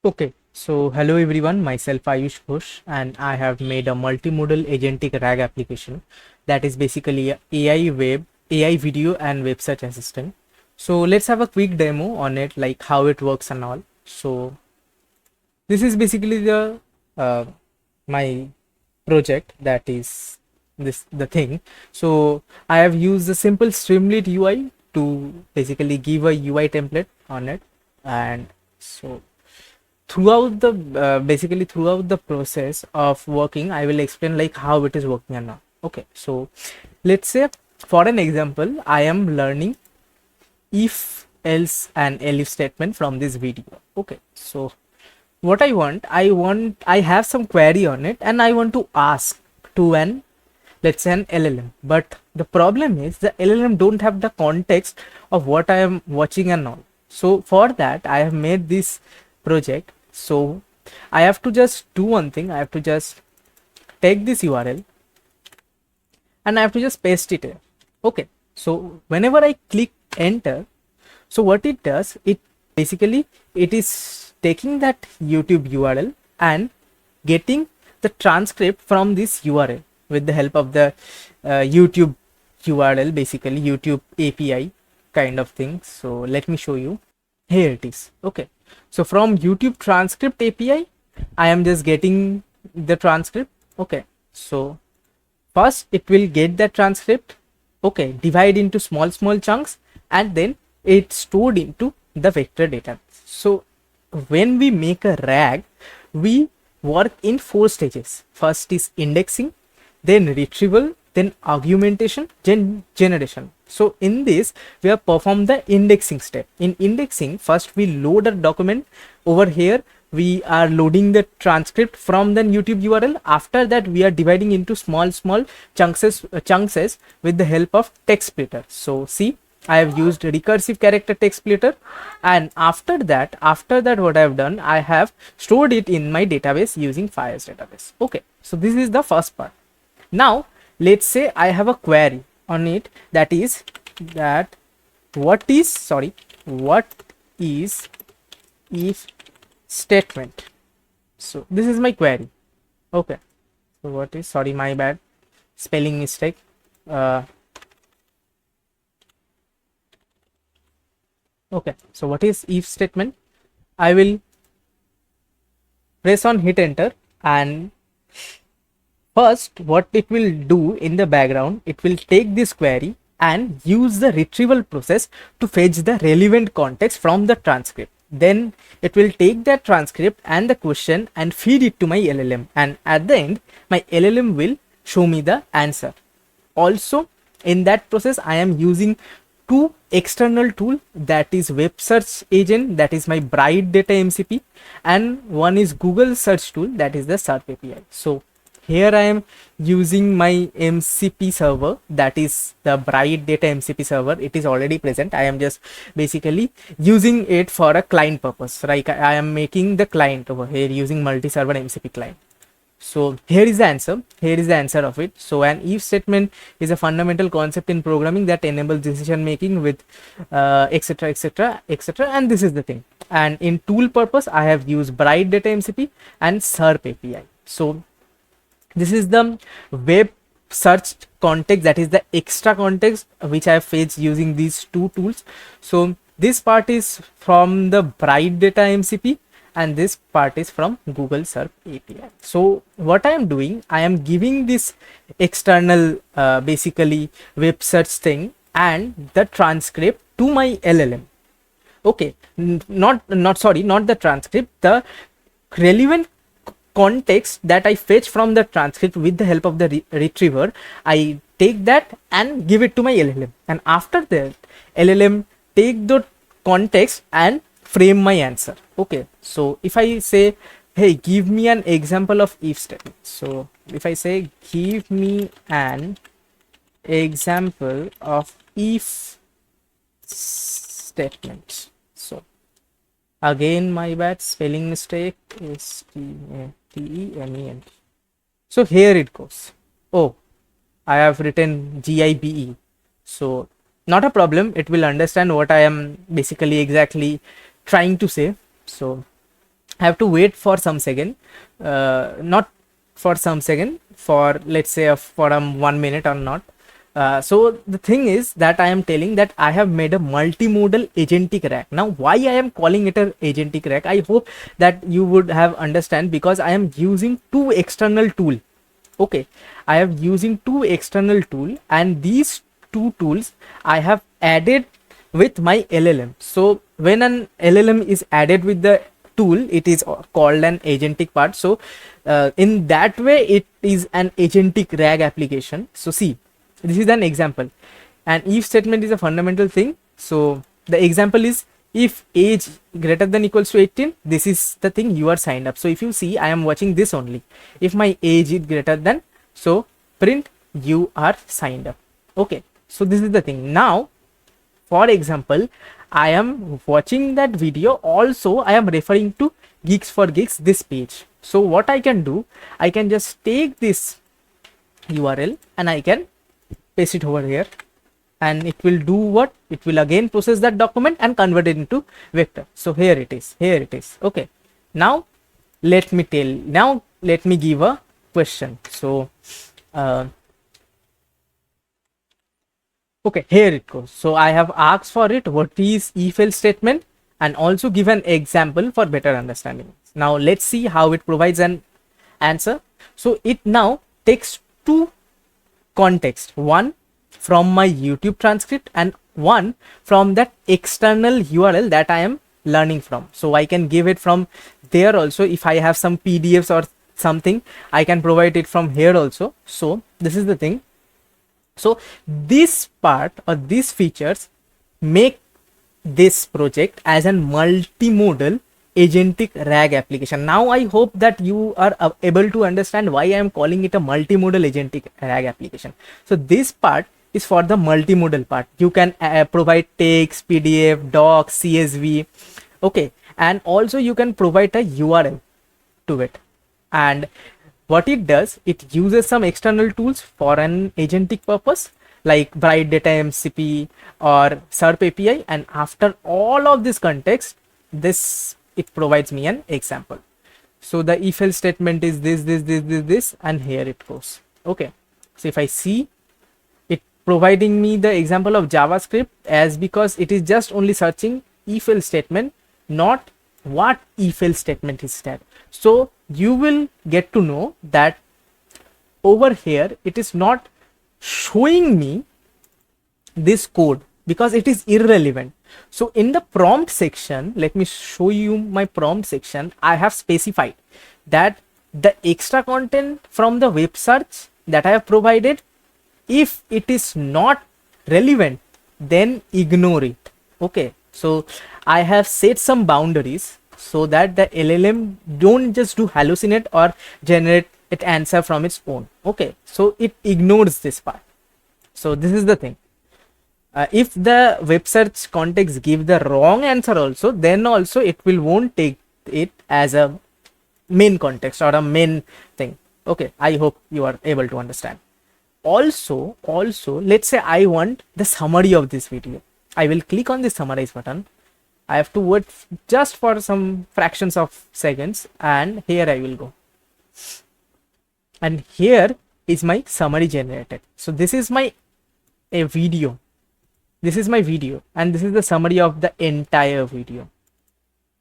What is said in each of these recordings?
Okay, so hello everyone, myself Ayush Ghosh, and I have made a multimodal agentic RAG application that is basically a AI video and web search assistant. So let's have a quick demo on it, like how it works and all. So this is basically the uh, my project, that is the thing. So I have used the simple Streamlit UI to basically give a UI template on it, and so throughout the basically throughout the process of working, I will explain like how it is working and now. Okay, so let's say for an example, I am learning if else and elif statement from this video. Okay, so what I have some query on it and I want to ask to an, let's say, an LLM, but the problem is the LLM don't have the context of what I am watching and all. So for that I have made this project. So I have to just do one thing. I have to just take this URL and I have to just paste it here. Okay, so whenever I click enter, so what it does, it basically it is taking that YouTube URL and getting the transcript from this URL with the help of the YouTube URL, basically YouTube API kind of thing. So let me show you. Here it is. Okay, so from YouTube transcript API, I am just getting the transcript. Okay, so first it will get that transcript, okay, divide into small chunks, and then it's stored into the vector data. So when we make a RAG, we work in 4 stages. First is indexing, then retrieval, then augmentation, then generation. So in this we have performed the indexing step. In indexing, first we load a document. Over here we are loading the transcript from the YouTube URL. After that we are dividing into small chunks with the help of text splitter. So see, I have used recursive character text splitter, and after that what I have done, I have stored it in my database using Fire's database. Okay, so this is the first part. Now let's say I have a query on it, that is that what is if statement. So this is my query. Okay, so what is, sorry, my bad, spelling mistake. Okay, so what is if statement? I will press on hit enter, and first what it will do in the background, it will take this query and use the retrieval process to fetch the relevant context from the transcript. Then it will take that transcript and the question and feed it to my LLM, and at the end my LLM will show me the answer. Also in that process I am using two external tool, that is web search agent, that is my Bright Data MCP, and one is Google search tool, that is the SERP API. So here I am using my MCP server, that is the Bright Data MCP server. It is already present. I am just basically using it for a client purpose, right? I am making the client over here using multi-server MCP client. So here is the answer of it. So an if statement is a fundamental concept in programming that enables decision making with etc etc etc, and this is the thing. And in tool purpose I have used Bright Data MCP and SERP API. So this is the web search context, that is the extra context which I have fetched using these two tools. So this part is from the Bright Data MCP and this part is from Google SERP API. So what I am doing, I am giving this external basically web search thing and the transcript to my LLM. Okay, not the transcript, the relevant context that I fetch from the transcript with the help of the retriever. I take that and give it to my LLM, and after that LLM take the context and frame my answer. Okay, so if I say, hey, give me an example of if statement. So if I say give me an example of if statement, so again my bad, spelling mistake, is TEMENT. So here it goes. Oh, I have written GIBE. So not a problem, it will understand what I am basically exactly trying to say. So I have to wait for some second, not for some second, for let's say for 1 minute or not. So the thing is that I am telling that I have made a multimodal agentic rack. Now why I am calling it a agentic rack, I hope that you would have understand, because I am using two external tool. Okay, I am using two external tool, and these two tools I have added with my LLM. So when an LLM is added with the tool, it is called an agentic part. So in that way it is an agentic RAG application. So see, this is an example. And if statement is a fundamental thing. So the example is, if age greater than equals to 18, this is the thing you are signed up. So if you see, I am watching this only. If my age is greater than, so print you are signed up. Okay, so this is the thing. Now for example, I am watching that video, also I am referring to Geeks for Geeks, this page. So what I can do, I can just take this URL and I can paste it over here, and it will do what? It will again process that document and convert it into vector. So here it is, here it is. Okay, now let me give a question. So okay, here it goes. So I have asked for it, what is if else statement, and also give an example for better understanding. Now let's see how it provides an answer. So it now takes two context, one from my YouTube transcript and one from that external URL that I am learning from. So I can give it from there also. If I have some PDFs or something, I can provide it from here also. So this is the thing. So this part or these features make this project as a multimodal agentic RAG application. Now I hope that you are able to understand why I am calling it a multimodal agentic RAG application. So this part is for the multimodal part. You can provide text, PDF, docs, CSV. Okay, and also you can provide a URL to it. And what it does, it uses some external tools for an agentic purpose, like Bright Data MCP or SERP API. And after all of this context, it provides me an example. So the if else statement is this, and here it goes. Okay, so if I see it providing me the example of JavaScript, as because it is just only searching if else statement, not what if else statement is that. So you will get to know that over here it is not showing me this code because it is irrelevant. So in the prompt section, let me show you my prompt section. I have specified that the extra content from the web search that I have provided, if it is not relevant, then ignore it. Okay, so I have set some boundaries so that the LLM don't just do hallucinate or generate it answer from its own. Okay, so it ignores this part. So this is the thing. If the web search context give the wrong answer also, then also it won't take it as a main context or a main thing. Okay, I hope you are able to understand. Also let's say I want the summary of this video. I will click on the summarize button. I have to wait just for some fractions of seconds, and here I will go, and here is my summary generated. So this is my video. This is my video, and this is the summary of the entire video.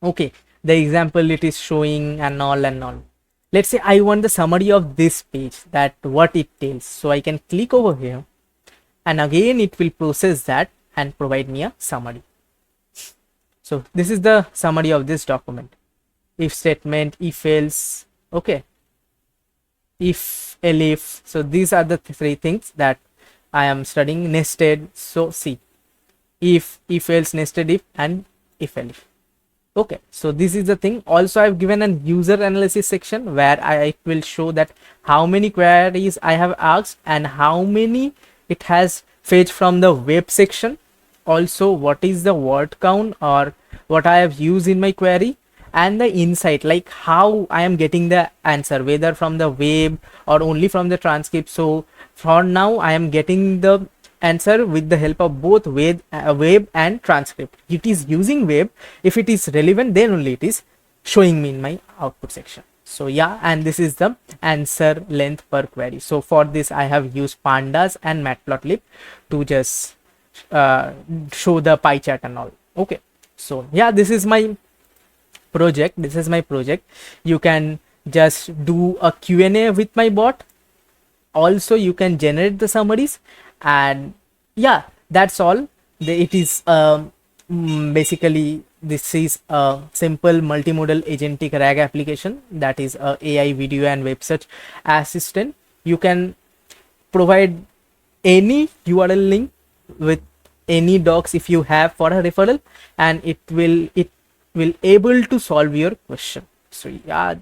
Okay, the example it is showing and all and all. Let's say I want the summary of this page, that what it tells. So I can click over here, and again it will process that and provide me a summary. So this is the summary of this document. If statement, if else, okay, if, elif. So these are the three things that I am studying. Nested. So see, if else, nested if, and if elif. Okay, so this is the thing. Also I've given an user analysis section where I will show that how many queries I have asked and how many it has fetched from the web section. Also what is the word count or what I have used in my query, and the insight, like how I am getting the answer, whether from the web or only from the transcript. So for now I am getting the answer with the help of both web and transcript. It is using web. If it is relevant, then only it is showing me in my output section. So yeah, and this is the answer length per query. So for this I have used pandas and matplotlib to just show the pie chart and all. Okay, so yeah, this is my project. You can just do a Q&A with my bot. Also you can generate the summaries, and yeah, that's all. It is basically this is a simple multimodal agentic RAG application, that is a AI video and web search assistant. You can provide any URL link with any docs if you have for a referral, and it will able to solve your question. So yeah,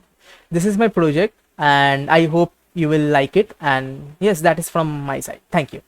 this is my project and I hope you will like it, and yes, that is from my side. Thank you.